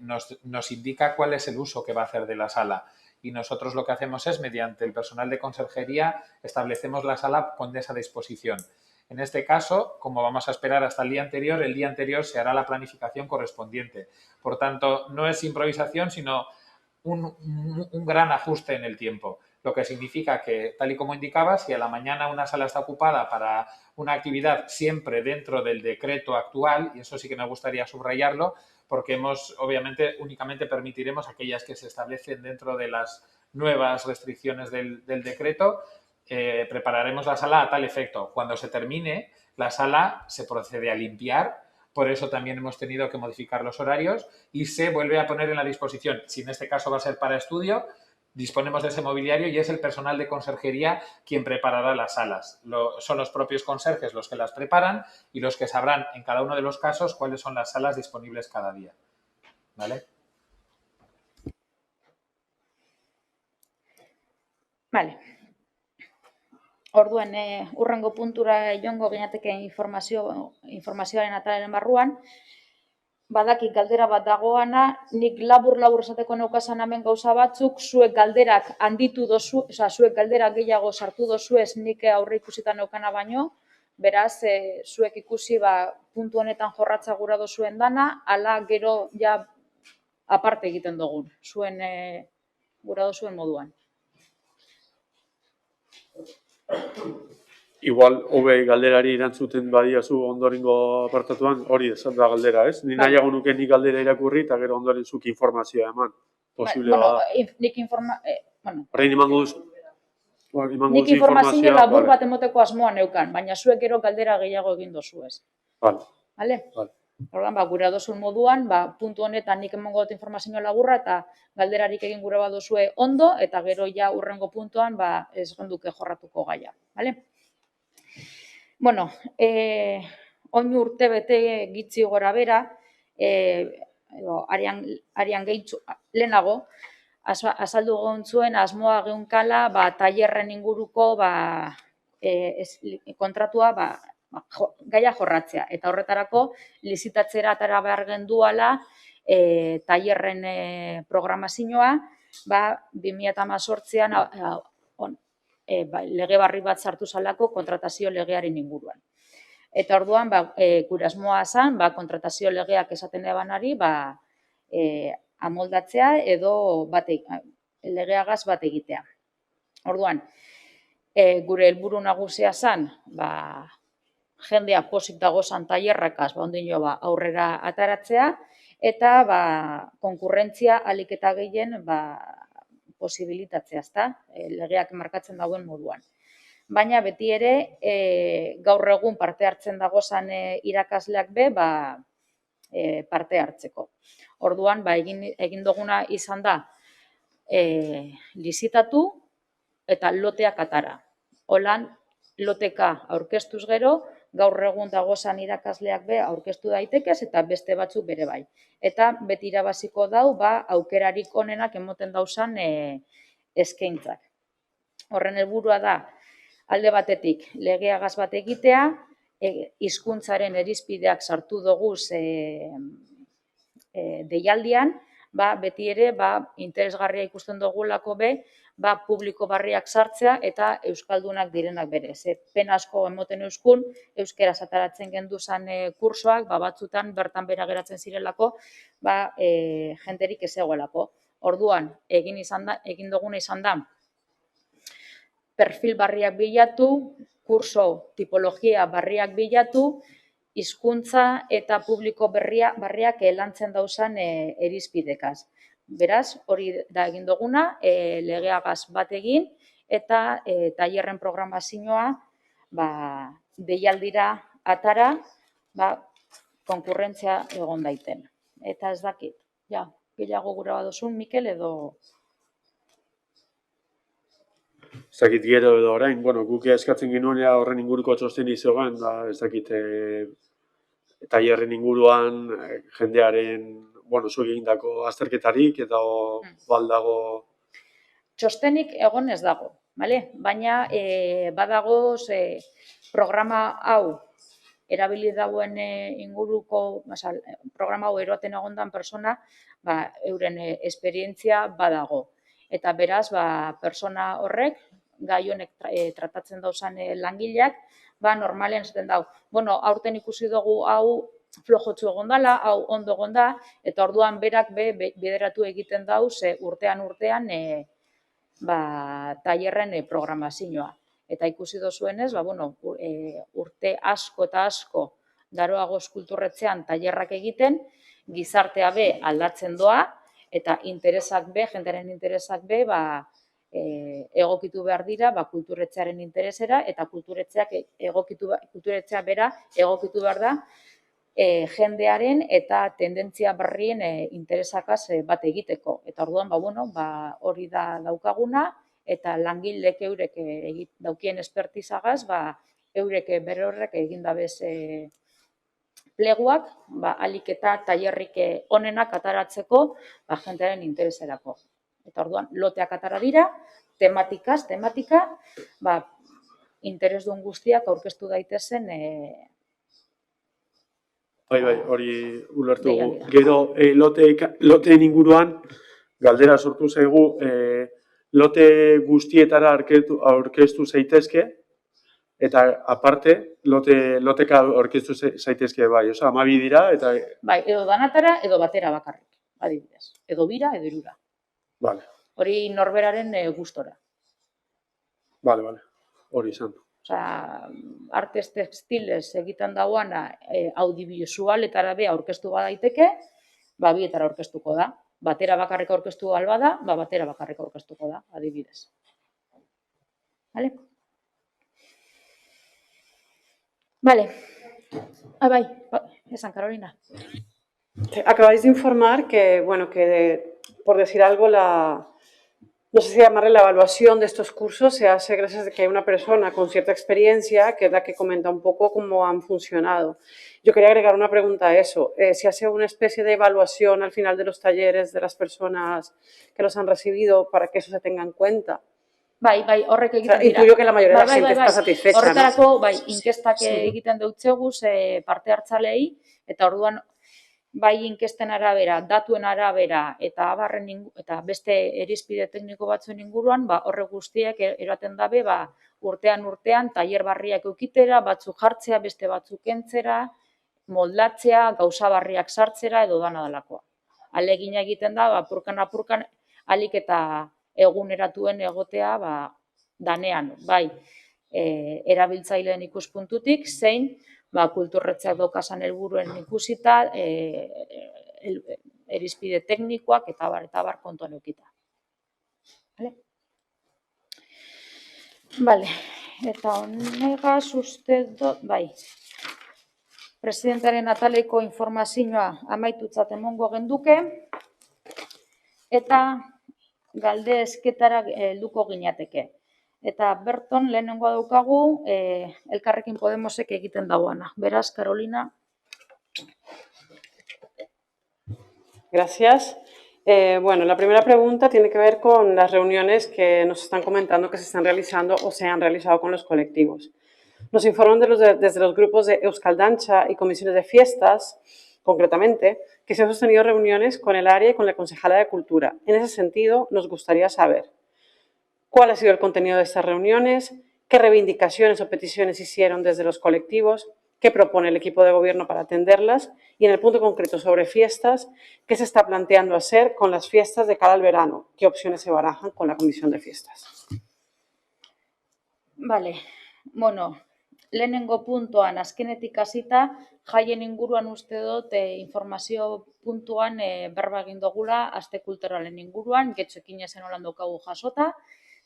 nos indica cuál es el uso que va a hacer de la sala. Y nosotros lo que hacemos es, mediante el personal de conserjería, establecemos la sala con esa disposición. En este caso, como vamos a esperar hasta el día anterior se hará la planificación correspondiente. Por tanto, no es improvisación, sino un gran ajuste en el tiempo. Lo que significa que, tal y como indicaba, si a la mañana una sala está ocupada para una actividad siempre dentro del decreto actual, y eso sí que me gustaría subrayarlo, porque obviamente, únicamente permitiremos aquellas que se establecen dentro de las nuevas restricciones del decreto. Prepararemos la sala a tal efecto. Cuando se termine, la sala se procede a limpiar, por eso también hemos tenido que modificar los horarios y se vuelve a poner en la disposición. Si en este caso va a ser para estudio, disponemos de ese mobiliario y es el personal de conserjería quien preparará las salas. Son los propios conserjes los que las preparan y los que sabrán en cada uno de los casos cuáles son las salas disponibles cada día. ¿Vale? Vale. Orduan, urrengo puntura joango ginateke informazioaren atalaren barruan, badakik galdera bat dagoana, nik labur esateko neukasan hemen gauza batzuk, zuek galderak handitu dozu, zuek galderak gehiago sartu dozuez nik aurre ikusita neukana baino, beraz, zuek ikusi puntu honetan jorratza gura dozuen dana, ala gero ja aparte egiten dugun, gura dozuen moduan. Igual, hobe galderari erantzuten badiazu ondorengo apartatuan, hori esan da galdera, ez? Ni nahiago nuke nik galdera irakurri eta gero ondoren zuk informazioa eman. Posible bada. Nik Horrein emango duzu. nik informazio labur bat emoteko asmoa neukan, baina zuek gero galdera gehiago egin dozu ez. Vale? Orduan, gure dozun moduan, puntu honetan nik emango dut informazio laburra eta galderarik egin gure badozue ondo, eta gero ja urrengo puntuan ez genduke jorratuko gaia. Vale? Bueno, oin urte bete gitzi gora bera, arian gehitzu lehenago, azaldu gontzuen asmoa geunkala tailerren inguruko kontratua gaia jorratzea. Eta horretarako lizitatzera atera behar genduala tailerren programazioa 2018an lege barri bat sartu zalako kontratazio legearen inguruan. Eta orduan, gure asmoa zen, kontratazio legeak esaten ebanari, amoldatzea edo legeagaz bat egitea. Orduan, gure helburu nagusia zen, jendea pozik dagozan tailerrakaz, ondino aurrera ataratzea, eta konkurrentzia ahalik eta gehien posibilitatzea, ezta? Legeak markatzen dagoen moduan. Baina beti ere, gaur egun parte hartzen dagozan irakasleak parte hartzeko. Orduan, egin duguna izan da, lizitatu eta loteak atara. Holan, loteka aurkeztuz gero, gaur egun dagozan irakasleak aurkeztu daitekez eta beste batzuk bere bai. Eta beti irabaziko dau, aukerarik onenak emoten dauzan eskaintzak. Horren helburua da, alde batetik legeagaz bat egitea, hizkuntzaren irizpideak sartu doguz deialdian, beti ere interesgarria ikusten dugulako publiko barriak sartzea eta euskaldunak direnak bere. Pen asko emoten euskun, euskeraz ataratzen genduzan kursoak, batzutan bertan bera geratzen zirelako, jenterik ez egoelako. Orduan, egin duguna izan da, perfil barriak bilatu, kurso tipologia barriak bilatu, hizkuntza eta publiko barriak lantzen dauzan irizpidekaz. Beraz, hori da egin duguna, legeagaz bat egin, eta tailerren programazioa deialdira atara, konkurrentzia egon daiten. Eta ez dakit, gehiago gure badozun, Mikel, edo... Ez dakit gero edo orain, guk eskatzen genuen horren inguruko txosten izogan, ez dakit tailerren inguruan jendearen, zuek egindako azterketarik eta baldago... Txostenik egon ez dago, baina badago programa hau erabili dagoen inguruko, programa hau eroaten egondan persona, euren esperientzia badago. Eta beraz, persona horrek, gai honek tratatzen dauzan langileak, normalen zaten dau. Aurten ikusi dugu hau flojotzu egon dela, hau ondo egon da, eta orduan berak bideratu egiten dauz urtean tailerren programazioa. Eta ikusi dozuenez, urte asko eta asko daroagoz kulturretzean tailerrak egiten, gizartea aldatzen doa, eta jendearen interesak egokitu behar dira kulturretzearen interesera, eta kulturretzea bera egokitu behar da jendearen eta tendentzia barrien interesakaz bat egiteko. Eta orduan, hori da daukaguna, eta langilek eurek daukien espertizagaz, eurek bere horrek egin dabez pleguak, alik eta tailerrik onenak ataratzeko jendearen intereserako. Eta orduan, loteak atara dira, tematika, interesdun guztiak aurkeztu daitezen hori ulertu. Gero, loteen inguruan, galdera sortu zaigu, lote guztietara aurkeztu zaitezke, eta aparte, loteka aurkeztu zaitezke bai, 12 dira, eta... Bai, edo danatara, edo batera bakarrik, adibidez. Edo bira, edo hirura. Vale. Hori norberaren gustora. Vale. hori izan. Osea, artes textiles egiten dauana audiovisualetara be aurkeztu badaiteke, bietara aurkeztuko da. Batera bakarrik aurkeztu albada, batera bakarrik aurkeztuko da, adibidez. Vale? Vale. Bai, esan, Carolina. Acabáis de informar que, bueno, que por decir algo, no sé si llamarle la evaluación de estos cursos se hace gracias a que hay una persona con cierta experiencia que es la que comenta un poco cómo han funcionado. Yo quería agregar una pregunta a eso. ¿Se hace una especie de evaluación al final de los talleres de las personas que los han recibido para que eso se tenga en cuenta? Bai, horrek egiten dira. Intuyo que la mayoría de la gente está satisfecha, Horretarako, inkestak egiten deutzegus parte hartzalei, eta orduan bai inkesten arabera, datuen arabera eta eta beste irizpide tekniko batzuen inguruan, horre guztiak eraten dabe, urtean tailer barriak eukitera, batzuk jartzea, beste batzuk kentzera, moldatzea, gauza barriak sartzera edo dana dalakoa. Alegina egiten da, apurkan, alik eta eguneratuen egotea danean, bai erabiltzaileen ikuspuntutik, zein kulturretzeak daukasan helburuen ikusita, irizpide teknikoak eta bar kontuan eukita. Vale, eta honegaz uste dut, bai, presidentaren ataleko informazioa amaitutzat emongo genduke, eta galde esketara helduko ginateke. Eta berton lehenengo daukagu Elkarrekin Podemosek egiten dauana. Beraz, Carolina. Gracias. Bueno, la primera pregunta tiene que ver con las reuniones que nos están comentando que se están realizando o se han realizado con los colectivos. Nos informan desde los grupos de Euskal Dantza y comisiones de fiestas, concretamente, que se han sostenido reuniones con el área y con la concejala de Cultura. En ese sentido, nos gustaría saber cuál ha sido el contenido de estas reuniones, qué reivindicaciones o peticiones hicieron desde los colectivos, qué propone el equipo de gobierno para atenderlas y, en el punto concreto sobre fiestas, qué se está planteando hacer con las fiestas de cara al verano, qué opciones se barajan con la Comisión de Fiestas. Vale, bueno, lehenengo puntuan azkenetik hasita, jaien inguruan uste dut informazio puntuan berba egin dugula aste kulturalen inguruan, getxoekin ezen holan daukagu jasota,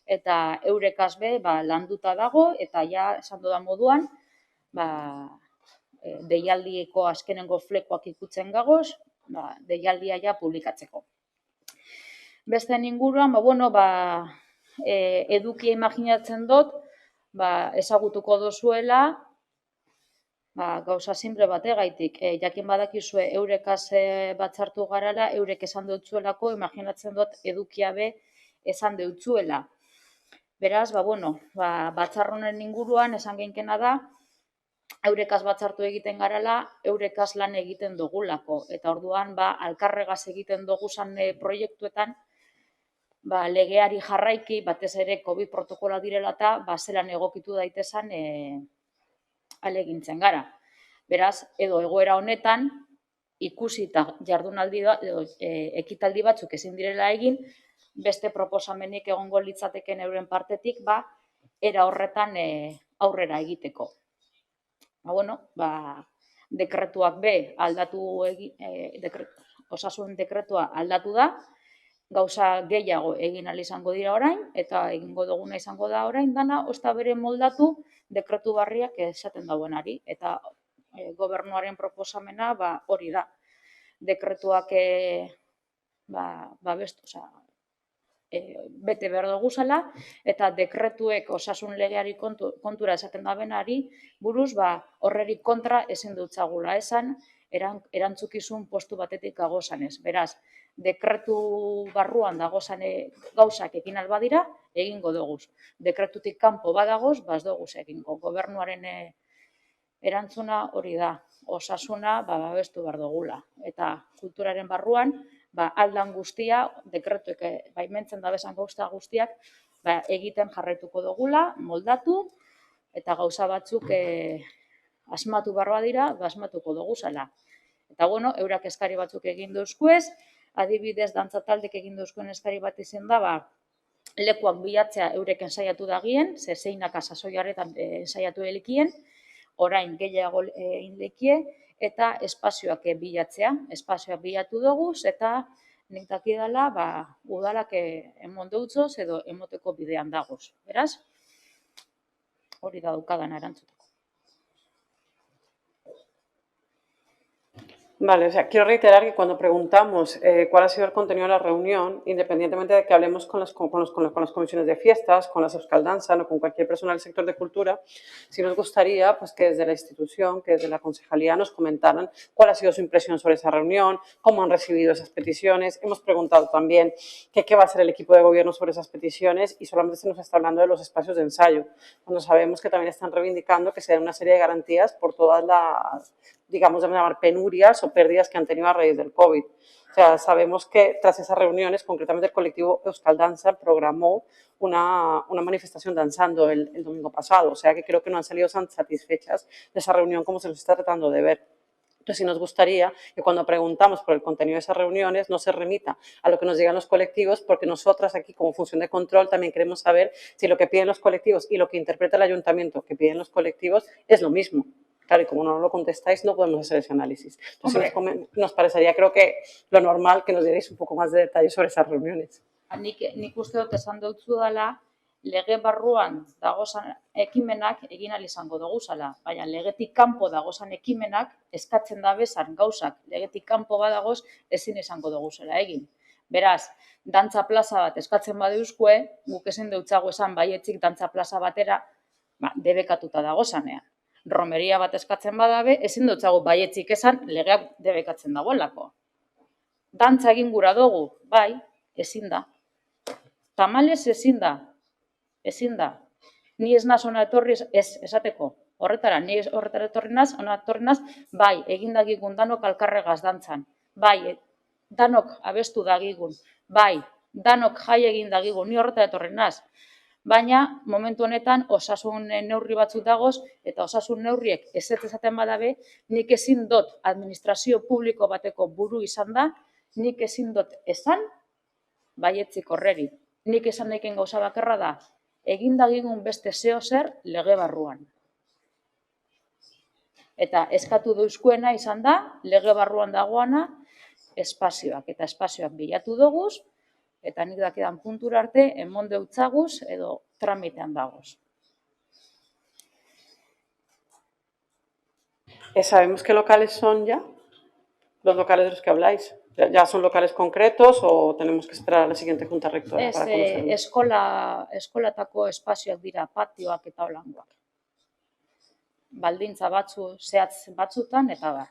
eta eurekaz be landuta dago, eta ja esan dudan moduan, deialdieko azkenengo flekoak ikutzen gagoz, deialdia ja publikatzeko. Beste inguruan, edukia imaginatzen dut, ezagutuko dozuela, gauza simple bategaitik. Jakin badakizue eurekaz batzartu garala, eurek esan dutzuelako, imaginatzen dut edukia be esan dutzuela. Beraz, batzarronen inguruan esan geinkena da, eurekaz batzartu egiten garala, eurekaz lan egiten dugulako. Eta orduan, alkarregaz egiten duguzan proiektuetan, legeari jarraiki, batez ere COVID protokola direla eta zelan egokitu daitezan alegintzen gara. Beraz, edo egoera honetan, ikusita jardunaldi ekitaldi batzuk ezin direla egin, beste proposamenik egongo litzateken euren partetik, era horretan aurrera egiteko. Dekretuak be aldatu, osasun dekretua aldatu da, gauza gehiago egin ahal izango dira orain, eta egingo duguna izango da orain dana, ozta bere moldatu dekretu barriak esaten dauenari, eta gobernuaren proposamena hori da. Dekretuak bete behar dugu zela, eta dekretuek osasun legeari kontura esaten dabenari, buruz horrerik kontra ezin dutzagula esan, erantzukizun postu batetik gagozanez. Beraz, dekretu barruan dagozan gauzak egin albadira, egingo doguz. Dekretutik kanpo badagoz, ez doguz egingo. Gobernuaren erantzuna hori da, osasuna babestu behar dugula. Eta kulturaren barruan, aldan guztia, dekretuek baimentzen dabezan gauza guztiak, egiten jarraituko dugula, moldatu, eta gauza batzuk asmatu behar badira, asmatuko dugu zela. Eta eurak eskari batzuk egin duzkuez, adibidez, dantza taldek egin duzkuen eskari bat izan da, lekuak bilatzea eurek ensaiatu dagien, ze zeinaka sasoi harretan ensaiatu elikien, orain gehiago egin lekie, eta espazioak bilatzea. Espazioak bilatu dugu, eta nik dakidala, udalak emon deutzoz edo emoteko bidean dagoz. Beraz, hori da daukadan erantzuteko. Vale, o sea, quiero reiterar que cuando preguntamos cuál ha sido el contenido de la reunión, independientemente de que hablemos con las comisiones de fiestas, con las Euskaldanzan o con cualquier persona del sector de cultura, sí nos gustaría pues, que desde la institución, que desde la concejalía nos comentaran cuál ha sido su impresión sobre esa reunión, cómo han recibido esas peticiones. Hemos preguntado también qué va a hacer el equipo de gobierno sobre esas peticiones y solamente se nos está hablando de los espacios de ensayo, cuando sabemos que también están reivindicando que se den una serie de garantías por todas las, digamos, de llamar penurias o pérdidas que han tenido a raíz del COVID. O sea, sabemos que tras esas reuniones, concretamente el colectivo Euskaldanza programó una manifestación danzando el domingo pasado. O sea, que creo que no han salido tan satisfechas de esa reunión como se nos está tratando de ver. Entonces, sí nos gustaría que cuando preguntamos por el contenido de esas reuniones no se remita a lo que nos digan los colectivos, porque nosotras aquí, como función de control, también queremos saber si lo que piden los colectivos y lo que interpreta el ayuntamiento que piden los colectivos es lo mismo. Claro, y como no lo contestáis, no podemos hacer ese análisis. Entonces, nos parecería, creo que lo normal, que nos dierais un poco más de detalles sobre esas reuniones. Nik uste dut esan deutzu dela, lege barruan dagozan ekimenak egin ahal izango doguzala, baina legetik kanpo dagozan ekimenak eskatzen da bezan gauzak legetik kanpo badagoz ezin izango doguzela egin. Beraz, dantza plaza bat eskatzen badeuzkue, guk ezin deutzago esan baietzik dantza plaza batera debekatuta dagozanean. Romeria bat eskatzen badabe, ezin dutzago baietzik esan legeak debekatzen dagoelako. Dantza egin gura dugu, bai, ezin da. Tamalez ezin da. Ezin da. Ni ez naz ona etorri ez esateko. Horretara, ni horretara etorri naz, ona etorri naz, bai, egin dagigun danok alkarregaz dantzan. Bai, danok abestu dagigun. Bai, danok jai egin dagigun, ni horretara etorri naz. Baina, momentu honetan, osasun neurri batzuk dagoz, eta osasun neurriek ez esaten badabe, nik ezin dut administrazio publiko bateko buru izan da, nik ezin dut esan, baietzik horreri. Nik esan naiken gauza bakarra da, egin dagigun beste zeo zer lege barruan. Eta eskatu deuzkuena izan da, lege barruan dagoana, espazioak. Eta espazioak bilatu doguz, eta nik dakidan puntura arte, emon deutzaguz edo tramitean dagoz. ¿Sabemos qué locales son ya? ¿Los locales de los que habláis? ¿Ya son locales concretos o tenemos que esperar a la siguiente junta rectora para conocerlo? Eskolatako espazioak dira, patioak eta holangoak. Baldintza zehatz batzutan eta bar.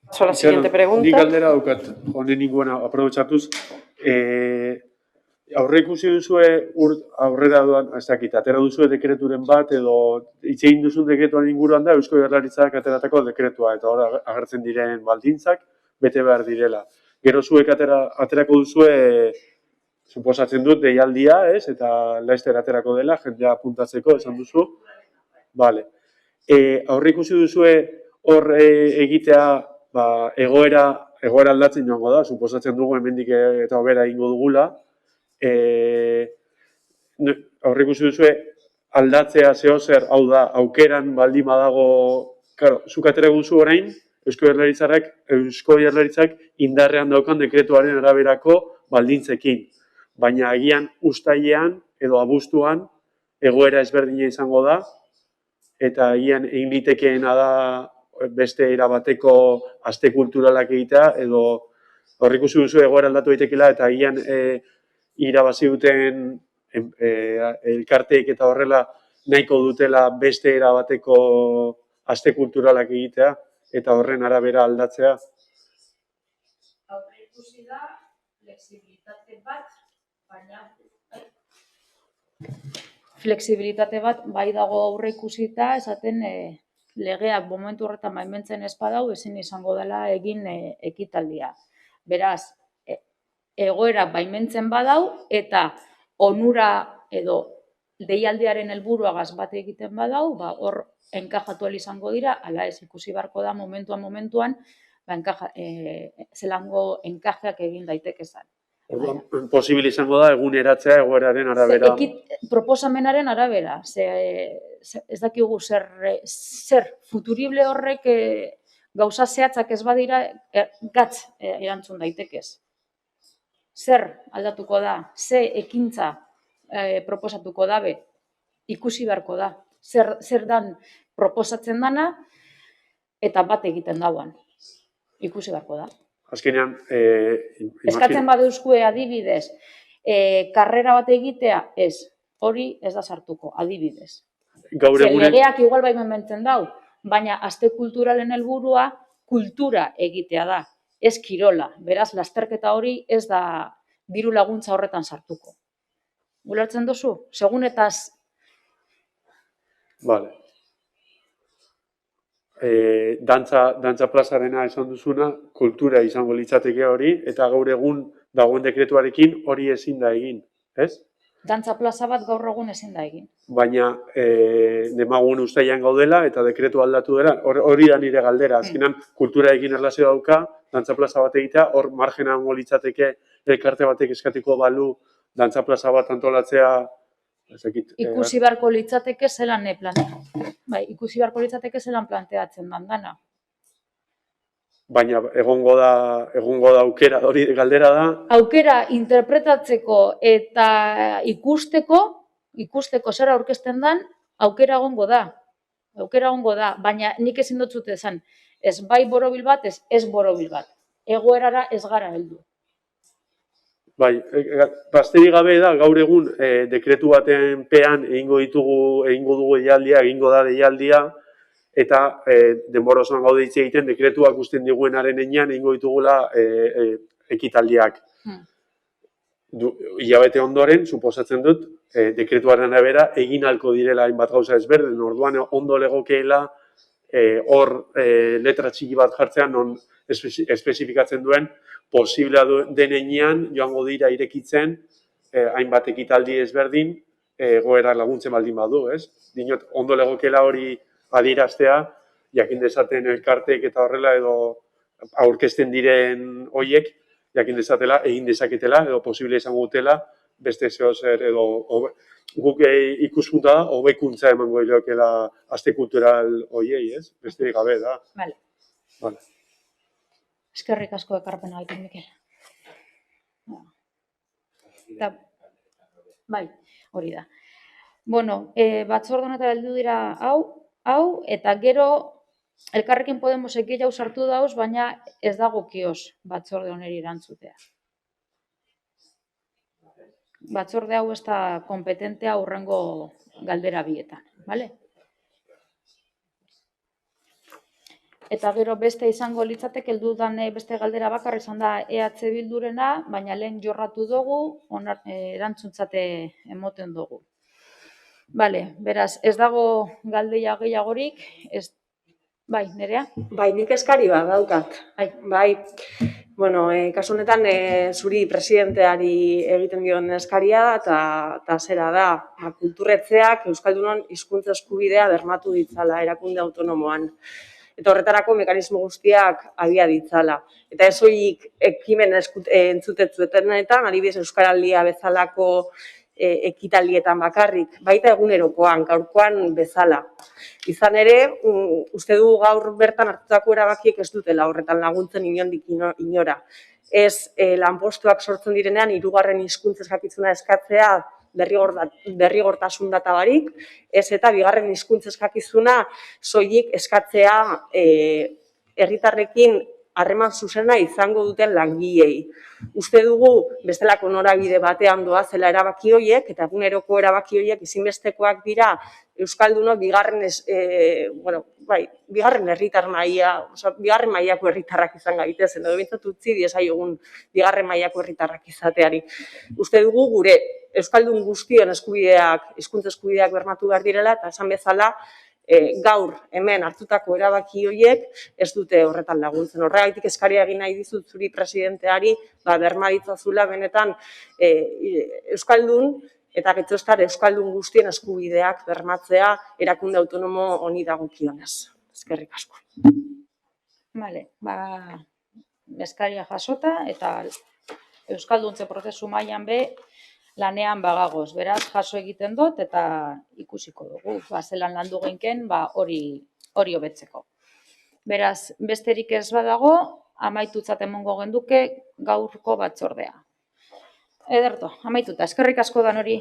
Paso a la siguiente pregunta. Nik galdera daukat, honen inguena aprobetxatuz. Aurre ikusi duzue aurrera doan, ez dakit, atera duzue dekreturen bat, edo hitz egin duzun dekretuan inguruan da, Eusko Jaurlaritzak ateratako dekretua, eta hor agertzen diren baldintzak, bete behar direla. Gero zuek aterako duzue, suposatzen dut, deialdia, ez, eta laizter aterako dela, jendea apuntatzeko, esan duzu. Vale. Aurre ikusi duzue hor egitea, egoera aldatzen joango da, suposatzen dugu hemendik eta hobera egingo dugula. Aurre ikusi duzue aldatzea zehozer, hau da, aukeran baldin badago, claro, zuk atera guzu orain, Eusko Jaurlaritzak indarrean daukan dekretuaren araberako baldintzekin. Baina agian uztailean edo abuztuan egoera ezberdina izango da, eta agian egin litekeena da beste erabateko aste kulturalak egitea, edo aurre ikusi duzu egoera aldatu daitekeela, eta agian irabazi duten elkarteek eta horrela nahiko dutela beste erabateko aste kulturalak egitea eta horren arabera aldatzea. Aurre ikusi da flexibilitate bat, baina flexibilitate bat bai dago aurre ikusita, esaten legeak momentu horretan baimentzen ez badau, ezin izango dela egin ekitaldia. Beraz, egoera baimentzen badau eta onura edo deialdiaren helburuagaz bat egiten badau, hor enkajatu ahal izango dira, ala ez ikusi beharko da momentuan zelango enkajeak egin daitekezan. Orduan, posibil izango da eguneratzea egoeraren arabera. Proposamenaren arabera, ez dakigu zer futurible horrek gauza zehatzak ez badira gatz erantzun daitekez. Zer aldatuko da, ze ekintza proposatuko dabe, ikusi beharko da. Zer dan proposatzen dana eta bat egiten dauan. Ikusi beharko da. Azkenean, Eskatzen badeuzkue adibidez, karrera bat egitea, ez. Hori ez da sartuko, adibidez. Legeak igual baimentzen dau, baina aste kulturalen helburua kultura egitea da, ez kirola. Beraz, lasterketa hori ez da diru laguntza horretan sartuko. Ulertzen duzu? Segunetaz. Vale. Dantza plazarena esan duzuna, kultura izango litzateke hori, eta gaur egun dagoen dekretuarekin hori ezin da egin, ez? Dantza plaza bat gaur egun ezin da egin. Baina demagun ustaian gaudela eta dekretu aldatu dela, hori da nire galdera. Azkenan kulturarekin erlazio dauka, dantza plaza bat egitea, hor margena hongo litzateke elkarte batek eskatiko balu dantza plaza bat antolatzea. Ikusi beharko litzateke zelan ikusi beharko litzateke zelan planteatzen dana. Baina egongo da aukera, hori galdera da. Aukera interpretatzeko eta ikusteko zer aurkezten dan, aukera egongo da. Baina nik ezin dut esan, ez bai borobil bat, ez borobil bat. Egoerara ez gara heldu. Bai, basteri gabe da, gaur egun dekretu baten pean egingo dugu deialdia, eta denbora osoan gaude hitz egiten dekretuak usten diguenaren enean egingo ditugula ekitaldiak. Hilabete ondoren, suposatzen dut, dekretuaren arabera egin ahalko direla hainbat gauza ezberdin, orduan ondo legokeela hor letra txiki bat jartzean non espezifikatzen duen posiblea den enean joango dira irekitzen hainbat ekitaldi ezberdin egoera laguntzen baldin badu, ez? Dinot, ondo legokeela hori adieraztea, jakin dezaten elkartek eta horrela edo aurkezten diren hoiek, jakin dezatela, egin dezaketela edo posible izango dutela, beste zehozer edo guk ikuspunta da, hobekuntza emango dilokeela aste kultural hoiei, ez? Besterik gabe da. Vale. Eskerrik asko ekarpena alkin, Mikel. Bai, hori da. Bueno, batzorde honetara heldu dira hau, eta gero Elkarrekin Podemosek gehiago sartu dauz, baina ez dagokioz batzorde honeri erantzutea. Batzorde hau ez da kompetentea hurrengo galdera bietan, bale? Eta gero beste izango litzateke heldu dan beste galdera bakar izan da EH Bildurena, baina lehen jorratu dugu, erantzuntzate emoten dugu. Bale, beraz, ez dago galdeia gehiagorik, bai, Nerea? Bai, nik eskari bat daukat. Bai, bueno, kasu honetan zuri presidenteari egiten dion eskaria eta zera da, kulturretzeak Euskaldunon hizkuntza eskubidea bermatu ditzala erakunde autonomoan. Eta horretarako mekanismo guztiak abia ditzala. Eta ez horiek ekimen entzutetzuetenetan, adibidez Euskaraldia bezalako ekitaldietan bakarrik, baita egunerokoan, gaurkoan bezala. Izan ere, uste du gaur bertan hartutako erabakiek ez dutela horretan laguntzen inondik inora. Ez lanpostuak sortzen direnean, hirugarren hizkuntza eskakitzuna eskatzea derrigortasun data barik, ez eta bigarren hizkuntza eskakizuna soilik eskatzea herritarrekin harreman zuzena izango duten langileei. Uste dugu bestelako norabide batean doazela erabaki horiek, eta eguneroko erabaki horiek ezinbestekoak dira Euskaldunok bigarren herritar maila, bigarren mailako herritarrak izan gaitezen, edo bintzat utzi diezaiogun bigarren mailako herritarrak izateari. Uste dugu gure Euskaldun guztion eskubideak, hizkuntza eskubideak bermatu behar direla, eta esan bezala, gaur hemen hartutako erabaki horiek ez dute horretan laguntzen. Horregatik eskaria egin nahi dizut zuri presidenteari, berma ditzazula benetan Euskaldun eta getxostar Euskaldun guztien eskubideak bermatzea erakunde autonomo honi dagokionez. Eskerrik asko. Vale, eskaria jasota eta Euskalduntze prozesu mailan be lanean bagagoz. Beraz, jaso egiten dut eta ikusiko dugu. Zelan landu geinken, hori hobetzeko. Beraz, besterik ez badago, amaitutzat emongo genduke gaurko batzordea. Ederto, amaituta, eskerrik asko dan hori.